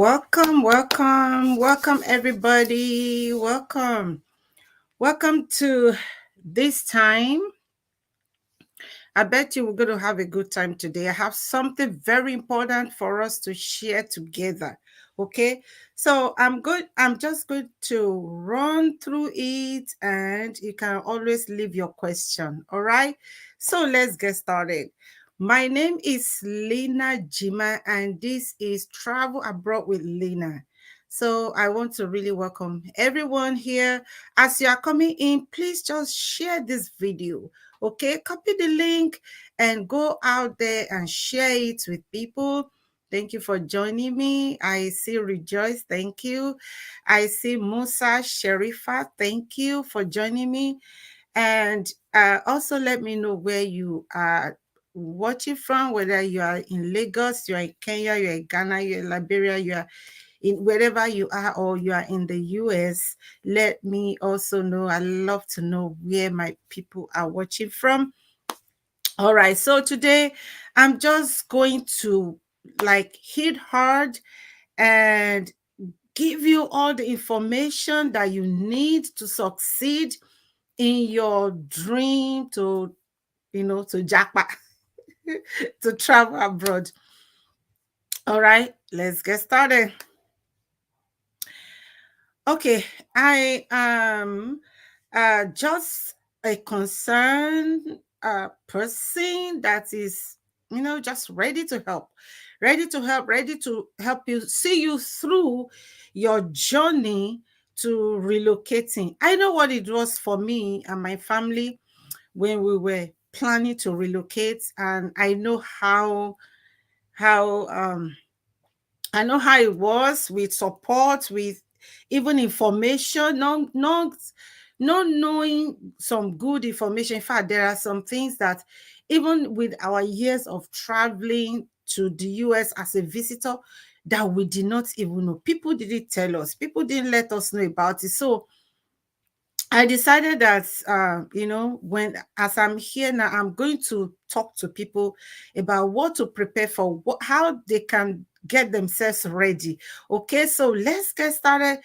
Welcome, everybody. Welcome to this time. I bet you we're going to have a good time today. I have something very important for us to share together. Okay, so I'm just going to run through it, and you can always leave your question. All right, so let's get started. My name is Lena Jima, and this is Travel Abroad with Lena. So I want to really welcome everyone here. As you are coming in, please just share this video. Okay, copy the link and go out there and share it with people. Thank you for joining me. I see Rejoice. Thank you. I see Musa Sherifa. Thank you for joining me. And also let me know where you are watching from, whether you are in Lagos, you are in Kenya, you are in Ghana, you are in Liberia, you are in wherever you are, or you are in the US. Let me also know. I love to know where my people are watching from. All right, so today I'm just going to hit hard and give you all the information that you need to succeed in your dream to jackpot to travel abroad. All right, let's get started. Okay, I am just a concerned person that is, just ready to help, ready to help you, see you through your journey to relocating. I know what it was for me and my family when we were planning to relocate, and I know how I know how it was with support, with even information, not knowing some good information. In fact, there are some things that even with our years of traveling to the US as a visitor, that we did not even know. People didn't tell us. People didn't let us know about it. So I decided that, when as I'm here now, I'm going to talk to people about what to prepare for, how they can get themselves ready. Okay, so let's get started.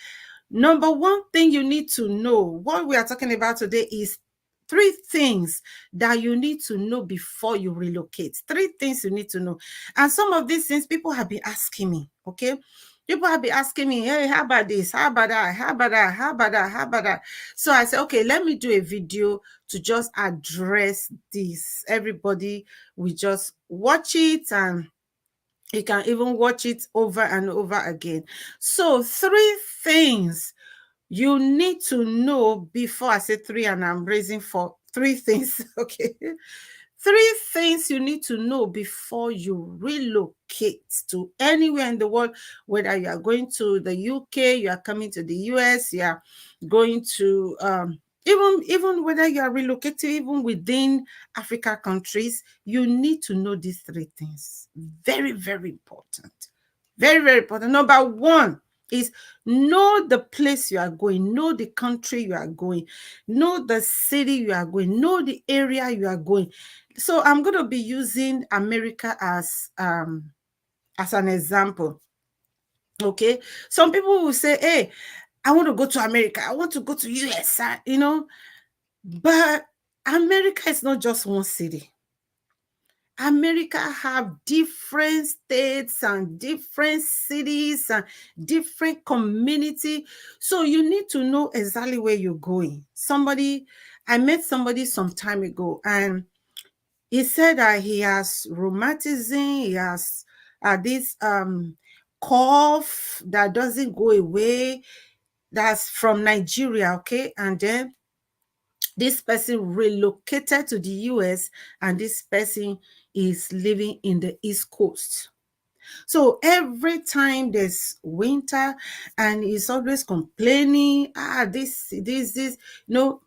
Number one thing you need to know, what we are talking about today is three things that you need to know before you relocate. Three things you need to know. And some of these things people have been asking me, okay? People have been asking me, hey, how about this? How about that? How about that? How about that? How about that? So I said, okay, let me do a video to just address this. Everybody will just watch it, and you can even watch it over and over again. So three things you need to know before. I say three, and I'm raising for three things. Okay. Three things you need to know before you relocate to anywhere in the world, whether you are going to the UK, you are coming to the US, you are going to even whether you are relocating even within Africa countries, you need to know these three things. Very, very important. Very, very important. Number one is know the place you are going, know the country you are going, know the city you are going, know the area you are going. So I'm going to be using America as an example. Okay, some people will say, hey, I want to go to America, I want to go to US, but America is not just one city. America have different states and different cities and different community. So you need to know exactly where you're going. I met somebody some time ago, and he said that he has rheumatism, he has this cough that doesn't go away. That's from Nigeria, okay? And then this person relocated to the US, and this person is living in the East Coast. So every time there's winter, and he's always complaining, this, he will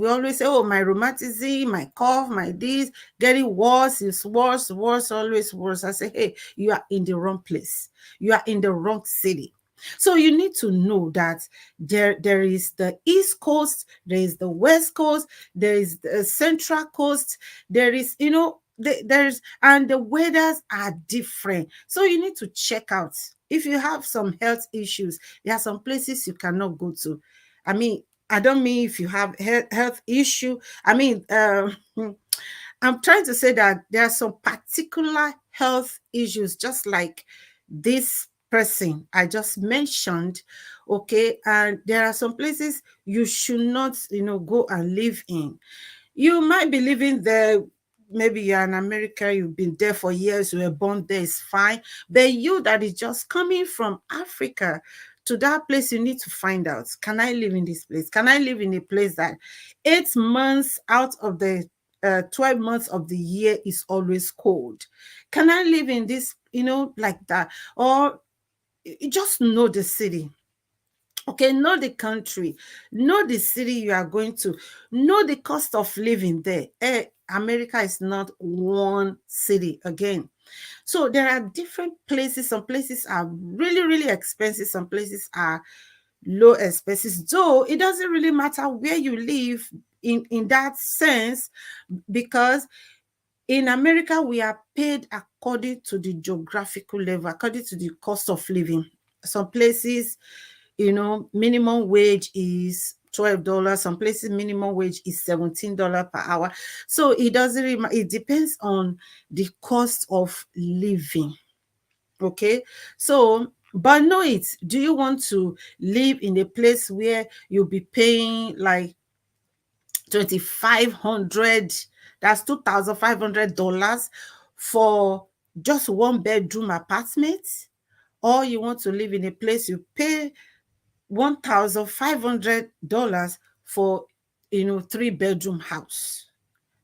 always say, oh, my rheumatism, my cough, my this, getting worse, it's worse, always worse. I say, hey, you are in the wrong place. You are in the wrong city. So you need to know that there is the East Coast, there is the West Coast, there is the Central Coast, there is, and the weathers are different. So you need to check out if you have some health issues, there are some places you cannot go to. I mean, I don't mean if you have health issue. I mean, I'm trying to say that there are some particular health issues, just like this person I just mentioned. Okay, and there are some places you should not, go and live in. You might be living there. Maybe you're in America, you've been there for years, you were born there, is fine. But you that is just coming from Africa to that place, you need to find out, can I live in this place? Can I live in a place that 8 months out of the 12 months of the year is always cold? Can I live in this, like that? Or just know the city. Okay, know the country, know the city you are going to, know the cost of living there. America is not one city again. So there are different places. Some places are really, really expensive. Some places are low expenses. Though it doesn't really matter where you live in that sense, because in America, we are paid according to the geographical level, according to the cost of living. Some places, minimum wage is $12. Some places minimum wage is $17 per hour. So it doesn't really, it depends on the cost of living. Okay, so but know it. Do you want to live in a place where you'll be paying like 2,500, that's $2,500 for just one bedroom apartment? Or you want to live in a place you pay $1,500 for, 3-bedroom house?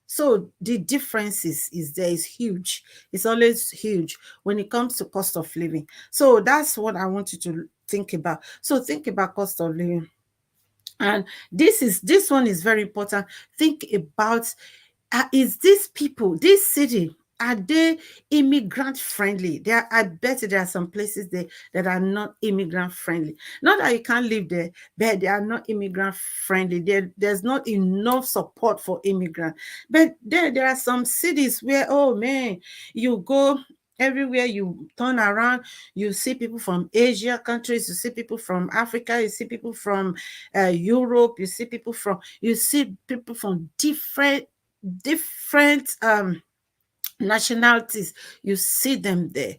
So the differences is there, is huge. It's always huge when it comes to cost of living. So that's what I want you to think about. So think about cost of living. And this one is very important. Think about, is these people, this city, are they immigrant friendly? I bet there are some places there that are not immigrant friendly. Not that you can't live there, but they are not immigrant friendly. There's not enough support for immigrants. But there are some cities where, oh man, you go everywhere, you turn around, you see people from Asia countries, you see people from Africa, you see people from Europe, you see people from different nationalities. You see them there.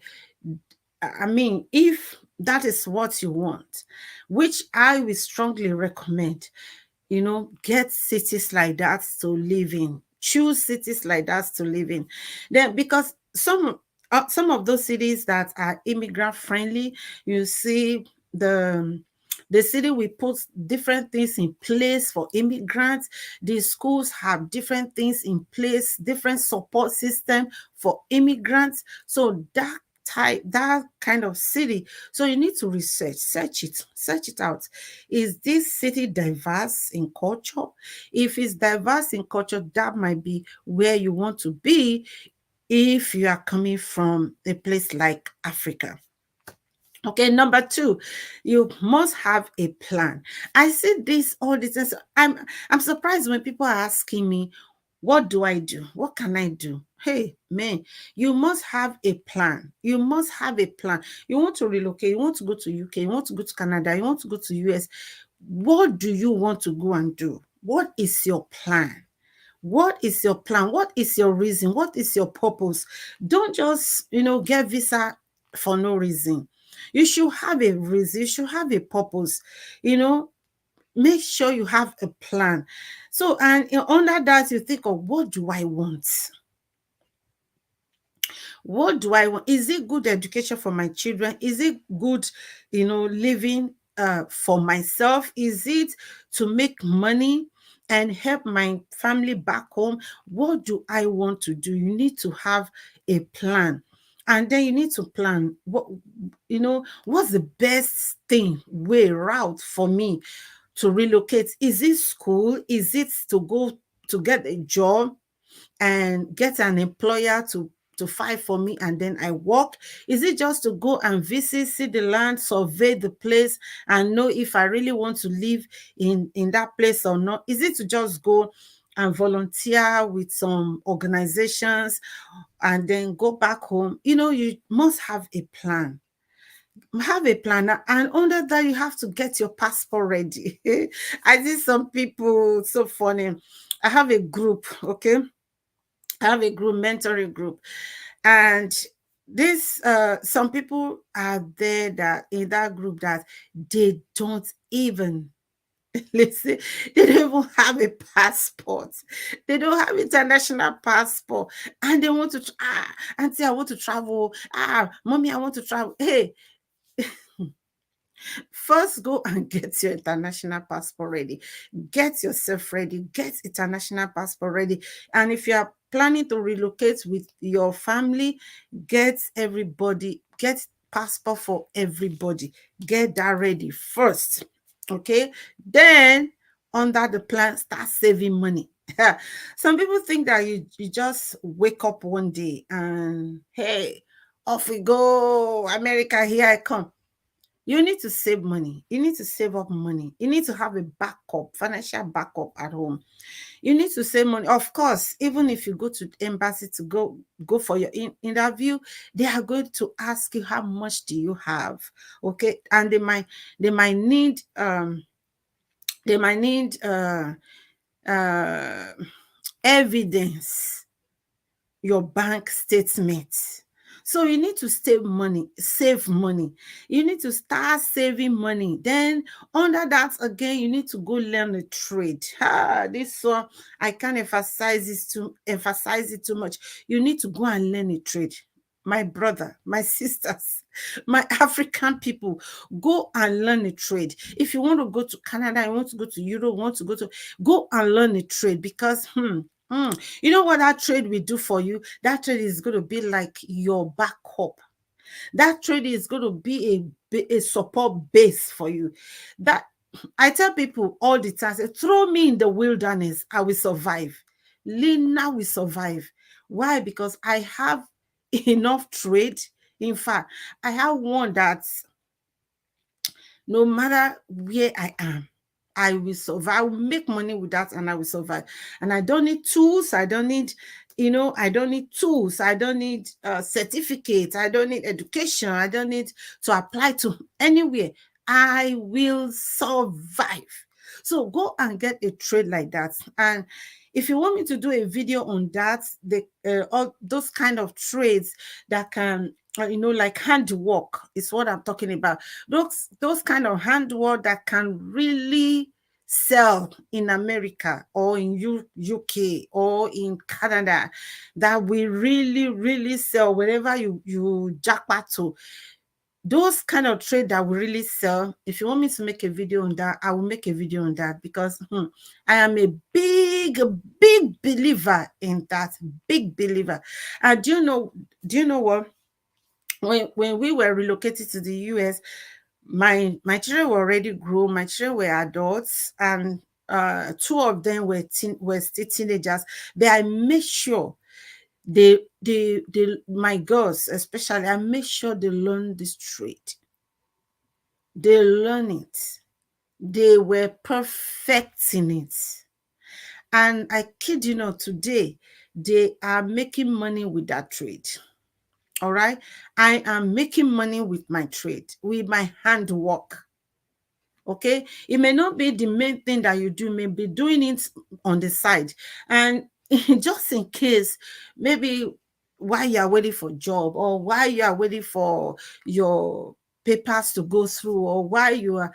I mean, if that is what you want, which I will strongly recommend, get cities like that to live in. Choose cities like that to live in. Then, because some of those cities that are immigrant friendly, you see the city will put different things in place for immigrants. The schools have different things in place, different support system for immigrants. So that kind of city, so you need to search it out. Is this city diverse in culture? If it's diverse in culture, that might be where you want to be if you are coming from a place like Africa. Okay, number two, you must have a plan. I see this all the time. I'm surprised when people are asking me, what do I do? What can I do? Hey, man, you must have a plan. You must have a plan. You want to relocate, you want to go to UK, you want to go to Canada, you want to go to US. What do you want to go and do? What is your plan? What is your plan? What is your reason? What is your purpose? Don't just, get visa for no reason. You should have a reason. You should have a purpose. Make sure you have a plan. So, and under that, you think of, what do I want? What do I want? Is it good education for my children? Is it good, living for myself? Is it to make money and help my family back home? What do I want to do? You need to have a plan. And then you need to plan what's the best route for me to relocate. Is it school? Is it to go to get a job and get an employer to fight for me and then I work? Is it just to go and visit, see the land, survey the place, and know if I really want to live in that place or not? Is it to just go and volunteer with some organizations and then go back home? You must have a plan. have a planner, and under that you have to get your passport ready. I see some people so funny. I have a group, okay? I have a group, mentoring group, and this some people are there that in that group that they don't even listen, they don't even have a passport. They don't have international passport, and they want to auntie, I want to travel. Mommy, I want to travel. Hey, first, go and get your international passport ready. Get yourself ready. Get international passport ready. And if you are planning to relocate with your family, get everybody, get passport for everybody. Get that ready first. Okay. Then, under the plan, start saving money. Some people think that you just wake up one day and hey, off we go. America, here I come. You need to save money. You need to save up money. You need to have a backup, financial backup at home. You need to save money. Of course, even if you go to the embassy to go for your interview, they are going to ask you how much do you have, okay? And they might need they might need uh evidence, your bank statement. So you need to save money. You need to start saving money. Then under that again, you need to go learn a trade. This one I can't emphasize it too much. You need to go and learn a trade. My brother, my sisters, my African people, go and learn a trade. If you want to go to Canada, you want to go to Europe, want to go and learn a trade because you know what that trade will do for you? That trade is going to be like your backup. That trade is going to be a support base for you. That I tell people all the time, say, throw me in the wilderness, I will survive. Lena will survive. Why? Because I have enough trade. In fact, I have one that's no matter where I am, I will survive. I will make money with that and I will survive. And I don't need tools. I don't need, I don't need tools. I don't need certificates. I don't need education. I don't need to apply to anywhere. I will survive. So go and get a trade like that. And if you want me to do a video on that, all those kind of trades that can, like handwork is what I'm talking about. Those kind of handwork that can really sell in America or in UK or in Canada, that will really really sell wherever you jackpot to. Those kind of trade that will really sell. If you want me to make a video on that, I will make a video on that because I am a big believer in that. Big believer. And do you know what? When we were relocated to the US, my children were already grown. My children were adults, and two of them were still teenagers. But I made sure they my girls especially, I make sure they learn this trade. They learn it. They were perfecting it. And I kid you not, today they are making money with that trade. All right. I am making money with my trade, with my handwork. Okay. It may not be the main thing that you do, may be doing it on the side. And just in case, maybe while you are waiting for job or while you are waiting for your papers to go through or while you are,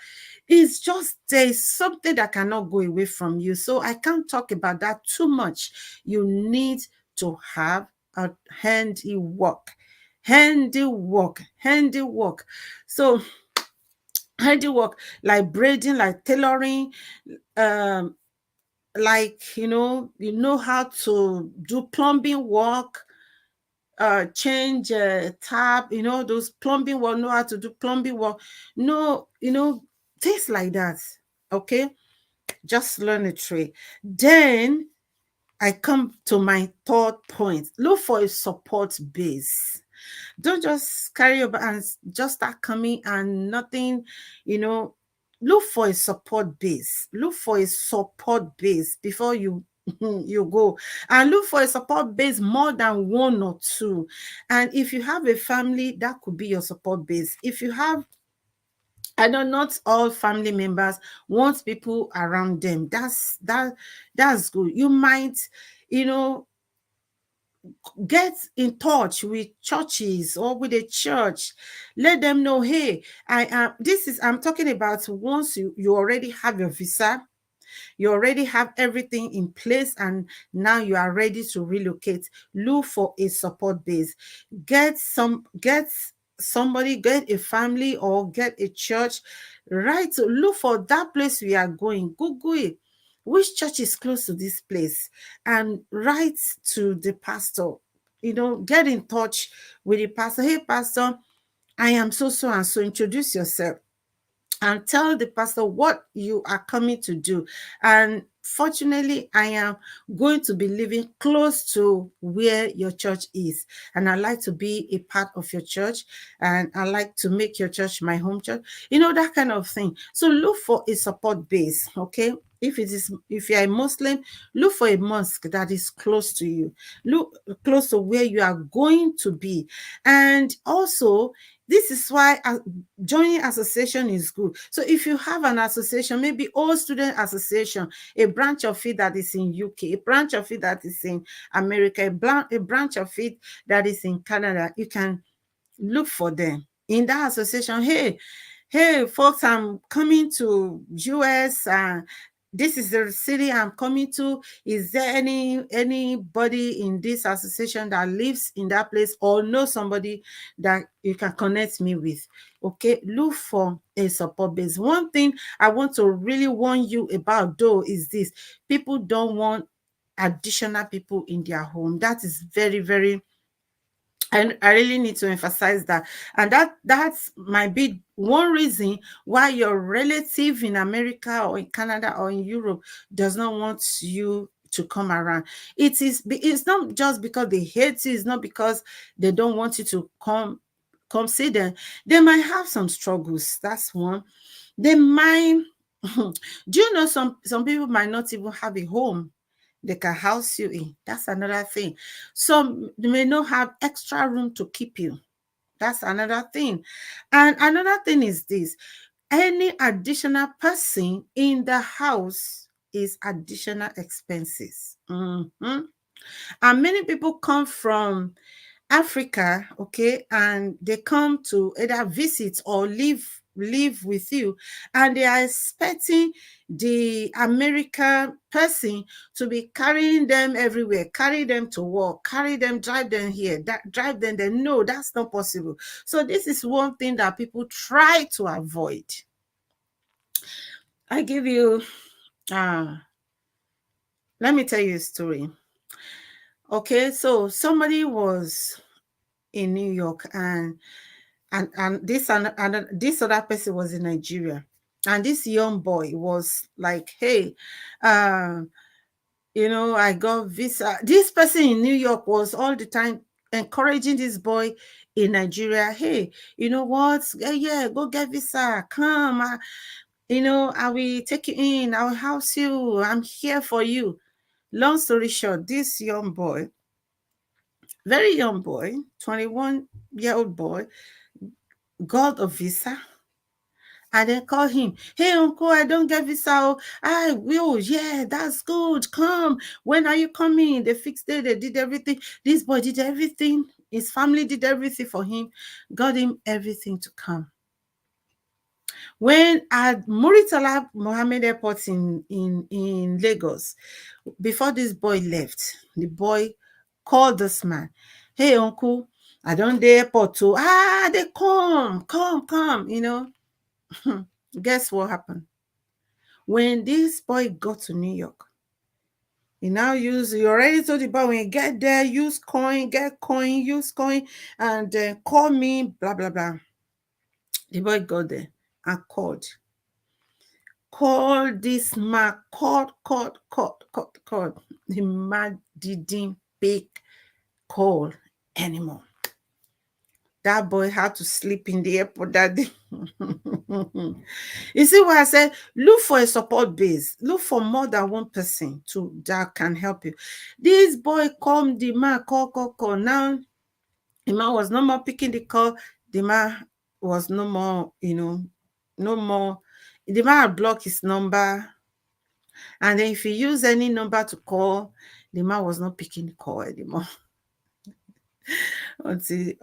it's just there's something that cannot go away from you. So I can't talk about that too much. You need to have a handiwork. So handiwork like braiding, like tailoring, um like you know how to do plumbing work, change tap, those plumbing work, know how to do plumbing work, no, things like that. Okay, just learn a trade. Then I come to my third point: look for a support base. Don't just carry your bag and just start coming and nothing, you know. Look for a support base. Look for a support base before you You go and look for a support base, more than one or two. And if you have a family, that could be your support base. If you have, I know not all family members want people around them. That's good. You might, you know, get in touch with churches or with a church. Let them know, hey, I am this is I'm talking about once you already have your visa, you already have everything in place, and now you are ready to relocate. Look for a support base. Get somebody, get a family, or get a church. Right, so look for that place we are going. Google it. Which church is close to this place? And write to the pastor. Get in touch with the pastor. Hey, pastor, I am so so and so. Introduce yourself and tell the pastor what you are coming to do. And fortunately, I am going to be living close to where your church is. And I like to be a part of your church. And I like to make your church my home church. That kind of thing. So look for a support base, okay? If you're a Muslim, look for a mosque that is close to you. Look close to where you are going to be. And also, this is why joining association is good. So if you have an association, maybe All Student Association, a branch of it that is in UK, a branch of it that is in America, a branch of it that is in Canada, you can look for them in that association. Hey folks, I'm coming to US, and this is the city I'm coming to. Is there anybody in this association that lives in that place or know somebody that you can connect me with? Okay, look for a support base. One thing I want to really warn you about, though, is this: people don't want additional people in their home. That is very, very, I really need to emphasize that. And that's might be one reason why your relative in America or in Canada or in Europe does not want you to come around. It's not just because they hate you, it's not because they don't want you to come see them. They might have some struggles. That's one. They might do you know some people might not even have a home they can house you in. That's another thing. Some may not have extra room to keep you. That's another thing. And another thing is this: any additional person in the house is additional expenses. And many people come from Africa, okay, and they come to either visit or live with you, and they are expecting the American person to be carrying them everywhere, carry them to work, carry them, drive them here, drive them there. No, that's not possible. So this is one thing that people try to avoid. I give you let me tell you a story. Okay, so somebody was in New York, and this other person was in Nigeria, and this young boy was like, hey, I got visa. This person in New York was all the time encouraging this boy in Nigeria. Hey, you know what? Yeah, go get visa. Come, I will take you in. I will house you. I'm here for you. Long story short, this young boy, very young boy, 21-year-old boy, got a visa. And then call him, hey, uncle, I don't get visa. I will. Yeah, that's good. Come. When are you coming? They fixed it. They did everything. This boy did everything. His family did everything for him. Got him everything to come. When at Muritala Mohammed Airport in Lagos, before this boy left, the boy called this man. Hey, uncle, I don't the airport too. They come. Guess what happened? When this boy got to New York, you already told the boy, when you get there, use coin, get coin, use coin, and call me, blah, blah, blah. The boy got there and called. Called this man, called. The man didn't pick call anymore. That boy had to sleep in the airport that day. You see why I said look for a support base. Look for more than one person to that can help you. This boy come, the man call. Now the man was no more picking the call. The man was no more, no more. The man had blocked his number. And then if he used any number to call, the man was not picking the call anymore. until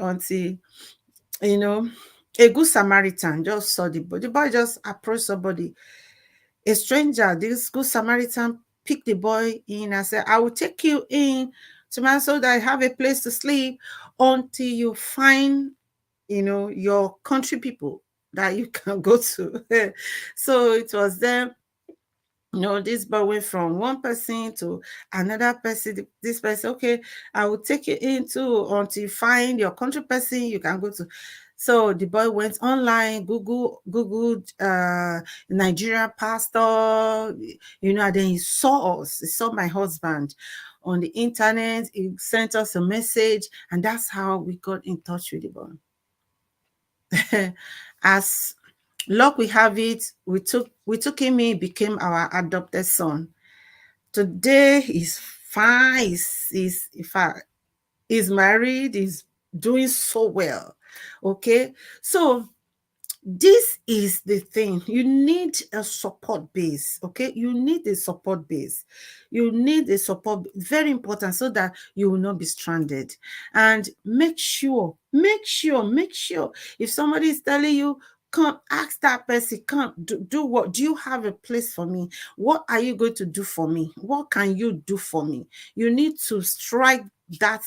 a good Samaritan just saw the boy. The boy just approached somebody, a stranger. This good Samaritan picked the boy in and said, I will take you in to my so that I have a place to sleep until you find, your country people that you can go to. So it was them. This boy went from one person to another person. This person, okay, I will take you into until you find your country person you can go to. So the boy went online, Googled Nigerian pastor, and then he saw us. He saw my husband on the internet. He sent us a message, and that's how we got in touch with the boy. As luck we have it, we took him in, became our adopted son. Today he's fine. He's in fact, he's married, he's doing so well. Okay. So this is the thing. You need a support base. Okay. You need a support base. You need a support, very important, so that you will not be stranded. And make sure if somebody is telling you, come, ask that person, come, do what? Do you have a place for me? What are you going to do for me? What can you do for me? You need to strike that.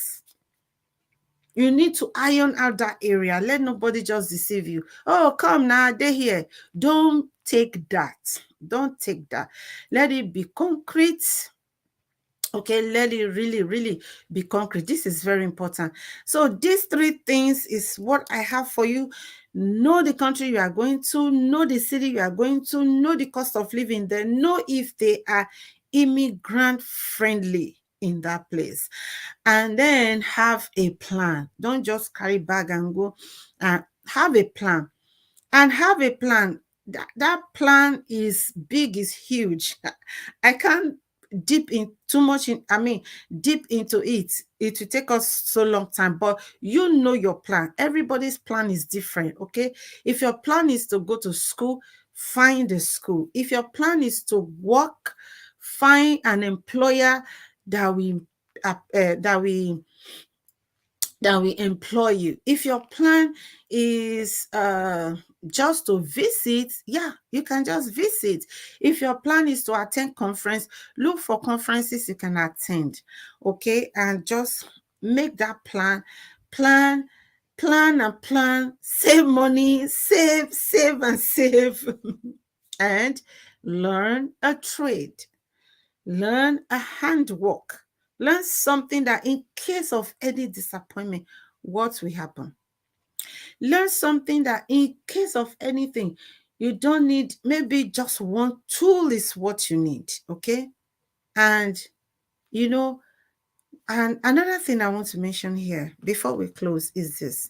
You need to iron out that area. Let nobody just deceive you. Oh, come now, they're here. Don't take that. Don't take that. Let it be concrete. Okay, let it really, really be concrete. This is very important. So these three things is what I have for you. Know the country you are going to, know the city you are going to, know the cost of living there, know if they are immigrant friendly in that place, and then have a plan. Don't just carry bag and go. Have a plan. And have a plan. That plan is big, is huge. I can't deep in too much in, deep into it. It will take us so long time, but you know your plan. Everybody's plan is different. Okay. If your plan is to go to school, find a school. If your plan is to work, find an employer that we employ you. If your plan is just to visit, yeah, you can just visit. If your plan is to attend conference, look for conferences you can attend. Okay, and just make that plan. Plan and plan. Save money. Save and save. And learn a trade. Learn a handwork. Learn something that in case of any disappointment, what will happen? Learn something that in case of anything, you don't need, maybe just one tool is what you need. Okay. And, and another thing I want to mention here before we close is this.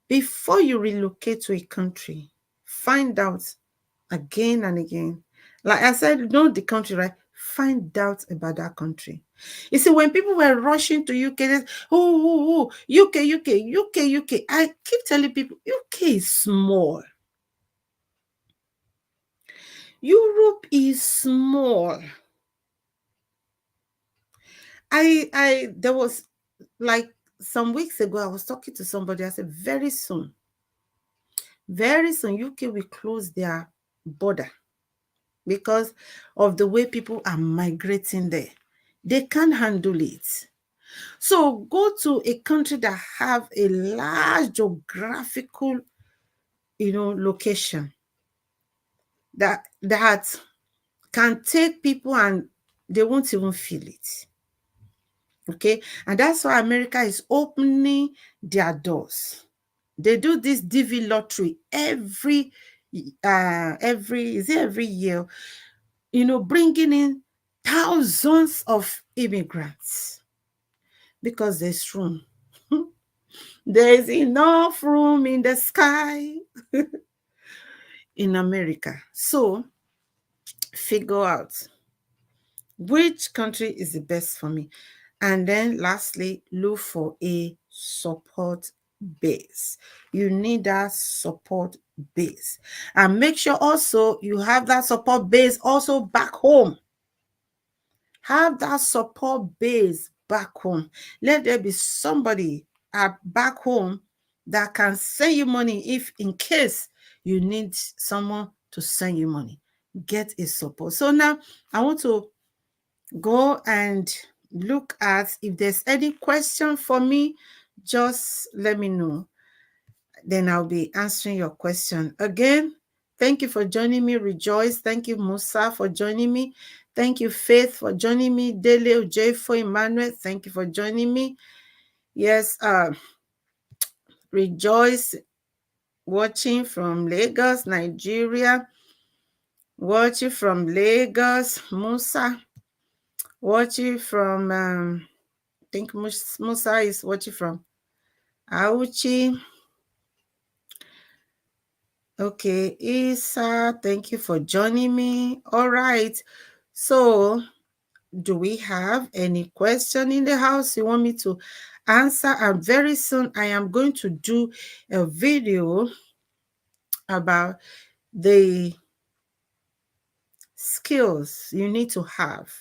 Before you relocate to a country, find out again and again. Like I said, know the country, right? Find out about that country. You see, when people were rushing to UK, they, UK. I keep telling people, UK is small. Europe is small. There was like some weeks ago, I was talking to somebody. I said, very soon, UK will close their border because of the way people are migrating there. They can't handle it. So go to a country that have a large geographical, location that can take people and they won't even feel it. Okay. And that's why America is opening their doors. They do this DV lottery every year, bringing in thousands of immigrants because there's room. There's enough room in the sky in America. So figure out which country is the best for me. And then lastly, look for a support base. You need that support base. And make sure also you have that support base also back home. Have that support base back home. Let there be somebody back home that can send you money if in case you need someone to send you money. Get a support. So now I want to go and look at if there's any question for me, just let me know. Then I'll be answering your question. Again, thank you for joining me, Rejoice. Thank you, Musa, for joining me. Thank you, Faith, for joining me. Dele Ojefo Emmanuel, thank you for joining me. Yes, Rejoice, watching from Lagos, Nigeria. Watching from Lagos, Musa. Watching from, I think Musa is watching from Auchi. Okay, Isa, thank you for joining me. All right. So, do we have any question in the house you want me to answer? And very soon I am going to do a video about the skills you need to have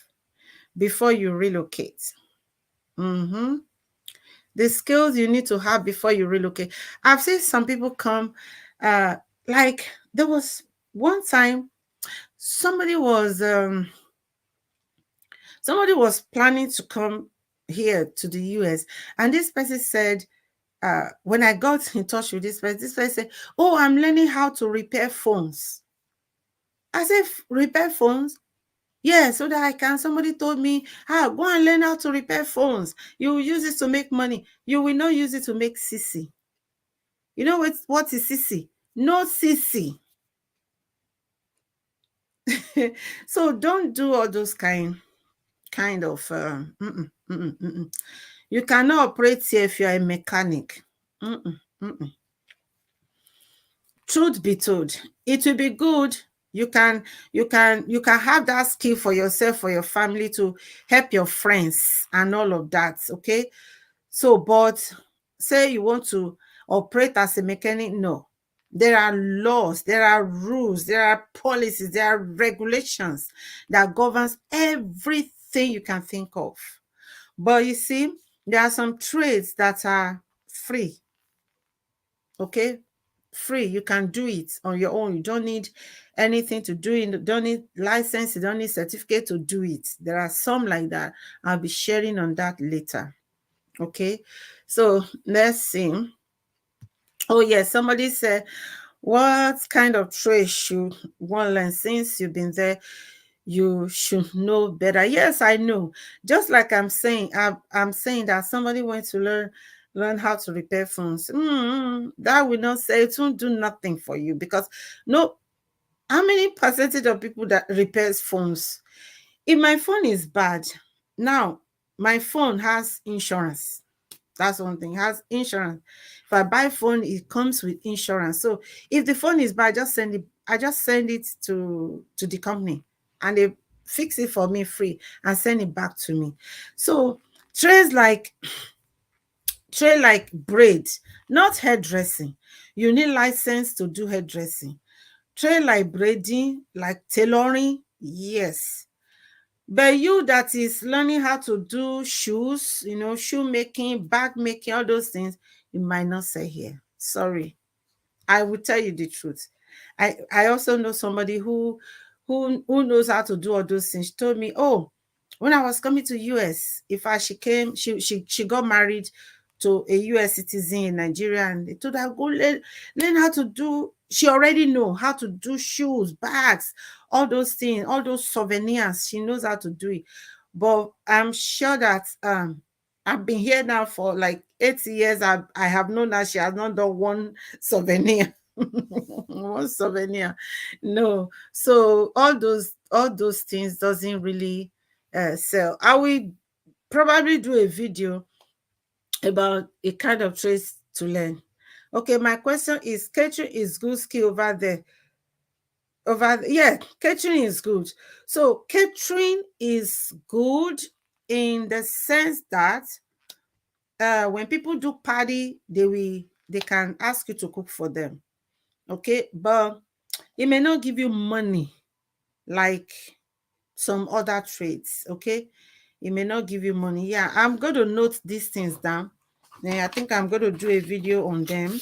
before you relocate. The skills you need to have before you relocate. I've seen some people come, like there was one time somebody was planning to come here to the US, and this person said, when I got in touch with this person said, oh, I'm learning how to repair phones. I said, repair phones? Yeah, so that I can. Somebody told me, go and learn how to repair phones. You will use it to make money. You will not use it to make sissy. You know what is sissy? No sissy. So don't do all those kind of you cannot operate here if you are a mechanic. Truth be told, it will be good. You can have that skill for yourself, for your family, to help your friends and all of that. Okay. So, but say you want to operate as a mechanic, no. There are laws, there are rules, there are policies, there are regulations that governs everything you can think of. But you see, there are some trades that are free. Okay, free. You can do it on your own. You don't need anything to do it. You don't need license. You don't need certificate to do it. There are some like that. I'll be sharing on that later. Okay, so let's see. Oh yes, somebody said, what kind of trade should one learn? Since you've been there, you should know better. Yes, I know. Just like I'm saying that somebody went to learn how to repair phones. That will not say, it won't do nothing for you, because no, how many percentage of people that repairs phones? If my phone is bad, now my phone has insurance. That's one thing. It has insurance. If I buy phone, it comes with insurance. So if the phone is bad, I just send it to the company, and they fix it for me free and send it back to me. So trades like braid, not hairdressing. You need license to do hairdressing. Trade like braiding, like tailoring, yes. But you that is learning how to do shoes, shoe making, bag making, all those things, you might not say here. Sorry. I will tell you the truth. I also know somebody who knows how to do all those things. She told me, oh, when I was coming to US, she got married to a US citizen in Nigeria, and they told her, go learn how to do. She already know how to do shoes, bags, all those things, all those souvenirs. She knows how to do it. But I'm sure that I've been here now for like 8 years. I have known that she has not done one souvenir. One souvenir. No. So all those things doesn't really sell. I will probably do a video about a kind of trade to learn. Okay, my question is, catering is good skill over there. Yeah, catering is good. So catering is good in the sense that when people do party, they can ask you to cook for them. Okay, but it may not give you money like some other trades. Okay, it may not give you money. Yeah, I'm going to note these things down. Then I think I'm going to do a video on them.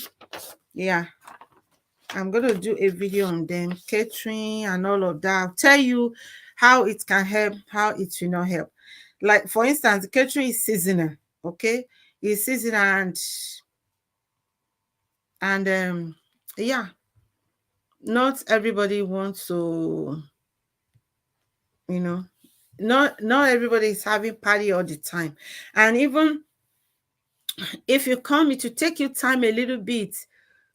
Yeah, I'm going to do a video on them, catering and all of that. I'll tell you how it can help, how it will not help. Like, for instance, catering is seasonal. Okay, it's seasonal, and yeah, not everybody wants to, you know, not everybody is having party all the time. And even if you come, it will take you time a little bit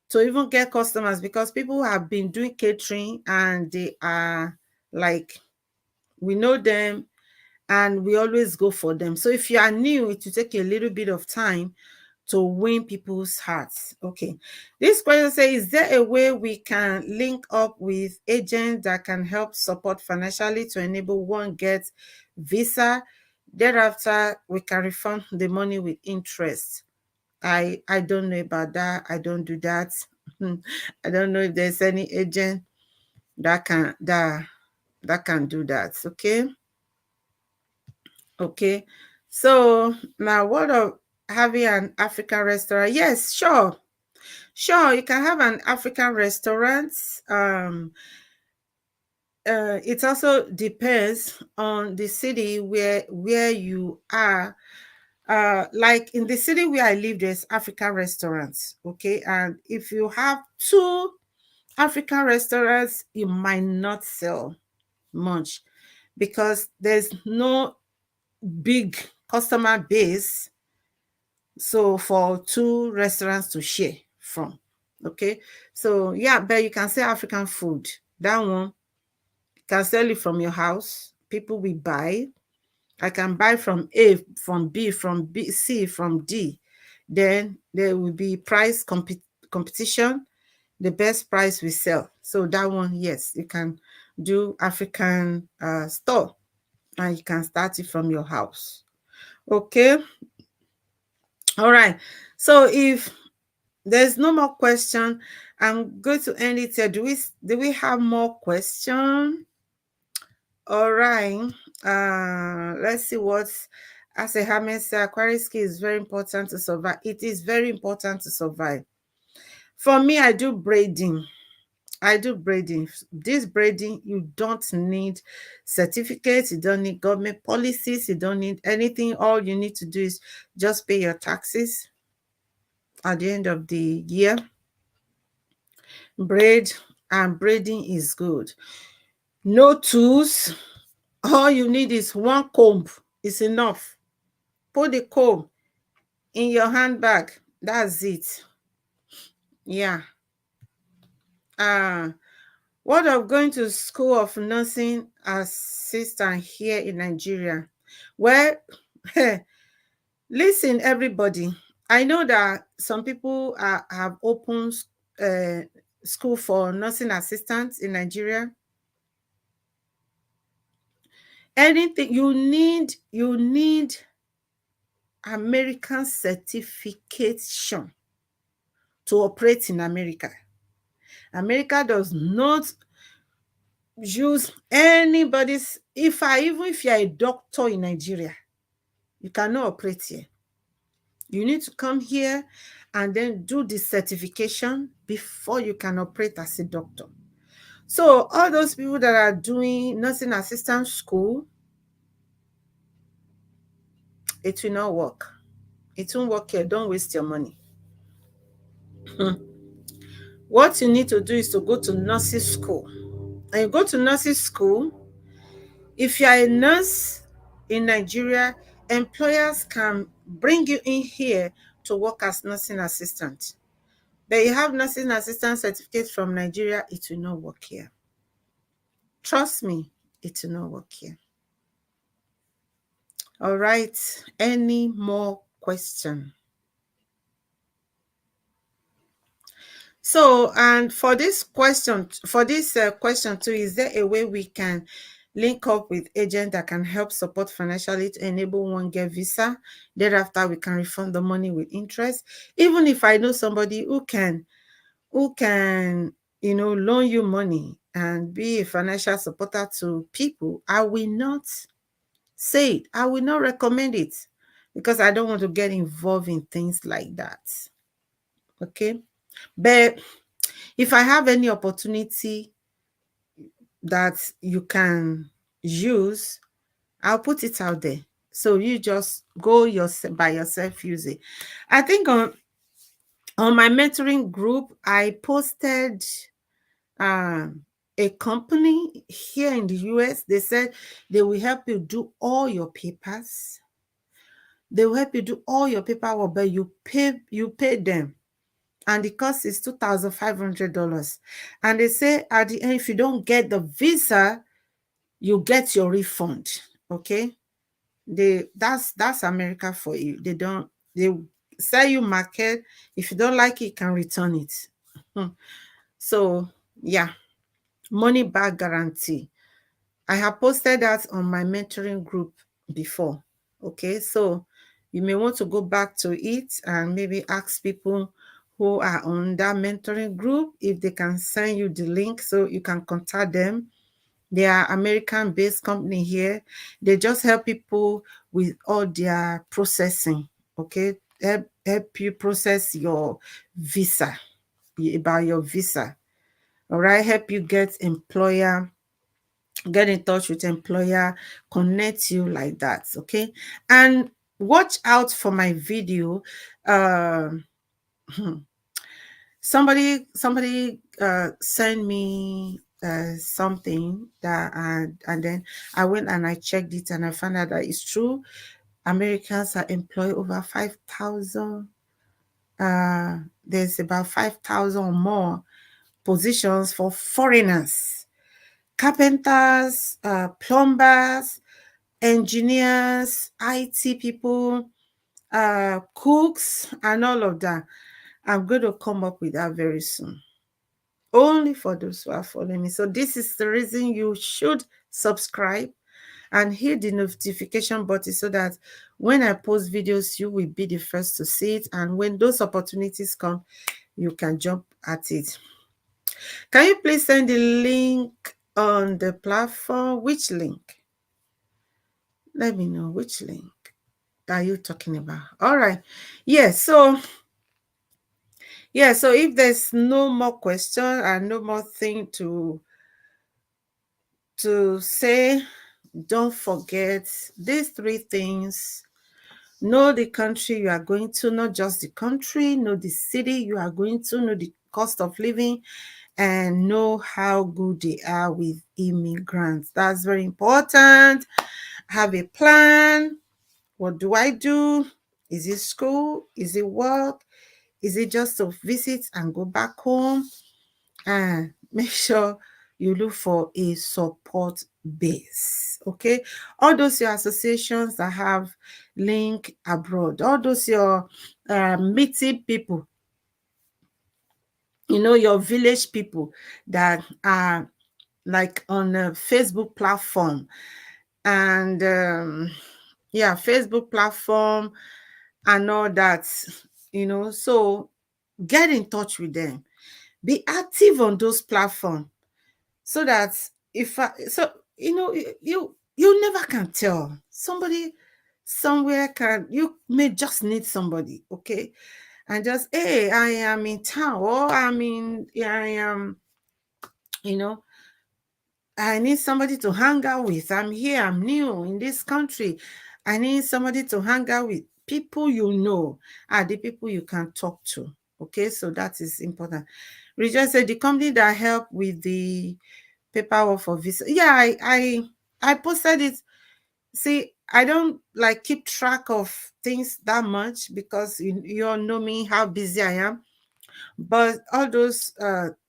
to even get customers, because people have been doing catering and they are like, we know them and we always go for them. So if you are new, it will take a little bit of time to win people's hearts. Okay. This question says, is there a way we can link up with agents that can help support financially to enable one get visa? Thereafter, we can refund the money with interest. I don't know about that. I don't do that. I don't know if there's any agent that can do that. Okay. Okay. So now, what of having an African restaurant? Yes, sure. Sure, you can have an African restaurant. It also depends on the city where you are. Like in the city where I live, there's African restaurants. Okay, and if you have two African restaurants, you might not sell much because there's no big customer base. So for two restaurants to share from. Okay. So yeah, but you can sell African food. That one, you can sell it from your house. People will buy. I can buy from A, from B, from B, C, from D. Then there will be price competition. The best price we sell. So that one, yes, you can do African store, and you can start it from your house. Okay. All right. So if there's no more question, I'm going to end it here. Do we have more question? All right. Let's see what's, as a hermit said, acquiring skill is very important to survive. It is very important to survive. For me, I do braiding. This braiding, you don't need certificates, you don't need government policies, you don't need anything. All you need to do is just pay your taxes at the end of the year. Braid, and braiding is good. No tools. All you need is one comb. It's enough. Put the comb in your handbag. That's it. Yeah. What of going to school of nursing assistant here in Nigeria? Well, listen, everybody. I know that some people have opened uh, school for nursing assistants in Nigeria. Anything you need American certification to operate in America. America does not use anybody's. Even if you're a doctor in Nigeria, you cannot operate here. You need to come here and then do the certification before you can operate as a doctor. So all those people that are doing nursing assistant school, it will not work. It won't work here. Don't waste your money. What you need to do is to go to nursing school. And you go to nursing school. If you are a nurse in Nigeria, employers can bring you in here to work as nursing assistant. But you have nursing assistant certificate from Nigeria, it will not work here. Trust me, it will not work here. All right. Any more question? So, and for this question too, is there a way we can link up with agent that can help support financially to enable one get visa? Thereafter, we can refund the money with interest. Even if I know somebody who can loan you money and be a financial supporter to people, I will not say it. I will not recommend it because I don't want to get involved in things like that. Okay. But if I have any opportunity that you can use, I'll put it out there. So you just go by yourself, use it. I think on my mentoring group, I posted a company here in the US. They said they will help you do all your papers. They will help you do all your paperwork, but you pay them. And the cost is $2,500. And they say at the end, if you don't get the visa, you get your refund. Okay. That's America for you. They sell you market. If you don't like it, you can return it. So yeah, money back guarantee. I have posted that on my mentoring group before. Okay, so you may want to go back to it and maybe ask people who are on that mentoring group if they can send you the link so you can contact them. They are American-based company here. They just help people with all their processing. Okay, help you process your visa, about your visa. All right, help you get in touch with employer, connect you like that. Okay, and watch out for my video. Um, somebody sent me something that, and then I went and I checked it and I found out that it's true. Americans are employed over 5,000. There's about 5,000 or more positions for foreigners, carpenters, plumbers, engineers, IT people, cooks, and all of that. I'm going to come up with that very soon. Only for those who are following me. So this is the reason you should subscribe and hit the notification button so that when I post videos, you will be the first to see it. And when those opportunities come, you can jump at it. Can you please send the link on the platform? Which link? Let me know which link are you talking about. All right. So if there's no more question and no more thing to say, don't forget these three things. Know the country you are going to, not just the country, know the city you are going to, know the cost of living, and know how good they are with immigrants. That's very important. Have a plan. What do I do? Is it school? Is it work? Is it just to visit and go back home? And make sure you look for a support base. Okay, all those your associations that have link abroad, all those your meeting people, your village people that are like on a Facebook platform, and Facebook platform and all that. So get in touch with them, be active on those platforms, so that you never can tell. Somebody somewhere you may just need somebody. Okay, and just, hey, I am in town, or I am, I need somebody to hang out with. I'm here, I'm new in this country. I need somebody to hang out with. People are the people you can talk to. Okay, so that is important. Rejoice said the company that help with the paperwork for visa. Yeah, I posted it. See, I don't like keep track of things that much because you all know me, how busy I am. But all those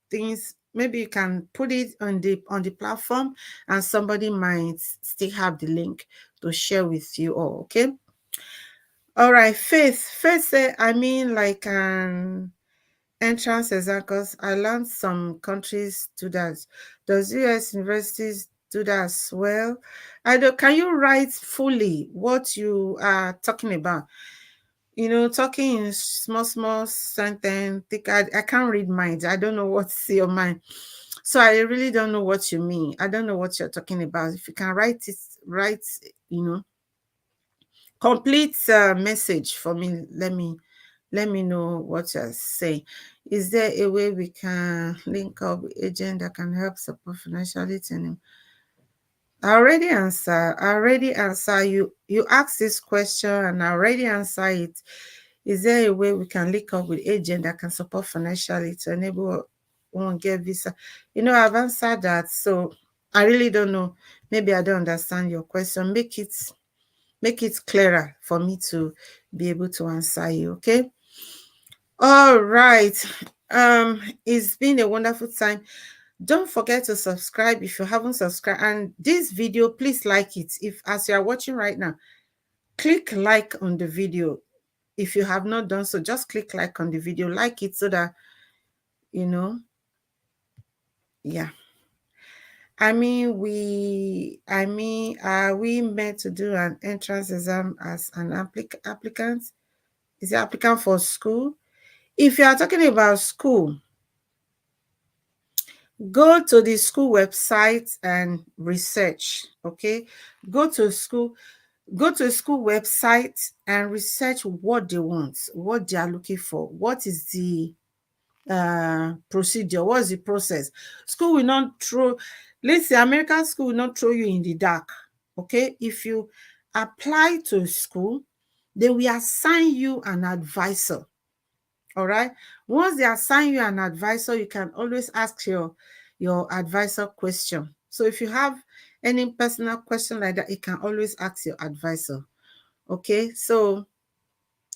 things, maybe you can put it on the platform, and somebody might still have the link to share with you all. Okay. All right, Faith said, like entrance exam, because I learned some countries do that. Does US universities do that as well? I don't. Can you write fully what you are talking about? You know, talking in small sentence. I can't read minds. I don't know what's your mind. So I really don't know what you mean. I don't know what you're talking about. If you can write it, write, you know, complete message for me. Let me know what you're saying. Is there a way we can link up with agent that can help support financially? I already answer you. You asked this question and I already answer it. Is there a way we can link up with agent that can support financially to enable one get visa? You know, I've answered that. So I really don't know. Maybe I don't understand your question. Make it clearer for me to be able to answer you. Okay. All right. It's been a wonderful time. Don't forget to subscribe if you haven't subscribed. And this video, please like it. If as you are watching right now, click like on the video. If you have not done so, just click like on the video. Like it so that, you know, yeah. Are we meant to do an entrance exam as an applicant? Is it applicant for school? If you are talking about school, go to the school website and research. Okay, go to school website and research what they want, what they are looking for, what is the procedure, what's the process. School will not throw, let's say American school will not throw you in the dark. Okay, if you apply to school, they will assign you an advisor. All right. Once they assign you an advisor, you can always ask your advisor question. So if you have any personal question like that, you can always ask your advisor. Okay. So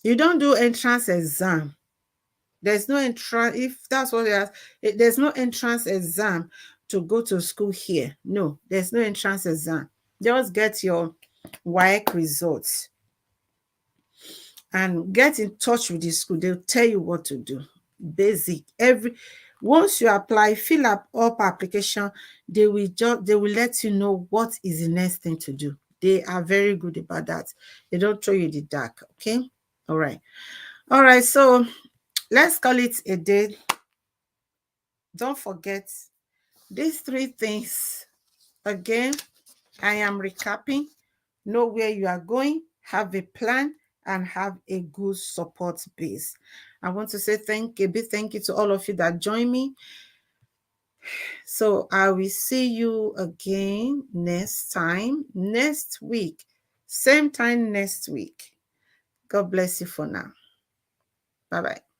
you don't do entrance exam. There's no entrance. If that's what they ask, there's no entrance exam to go to school here. No, there's no entrance exam. Just get your WAEC results and get in touch with the school. They'll tell you what to do. Basic. Once you apply, fill up application, they will let you know what is the next thing to do. They are very good about that. They don't throw you in the dark. Okay. All right. So let's call it a day. Don't forget these 3 things. Again, I am recapping. Know where you are going, have a plan, and have a good support base. I want to say a big thank you to all of you that join me. So I will see you again next week. Same time next week. God bless you for now. Bye-bye.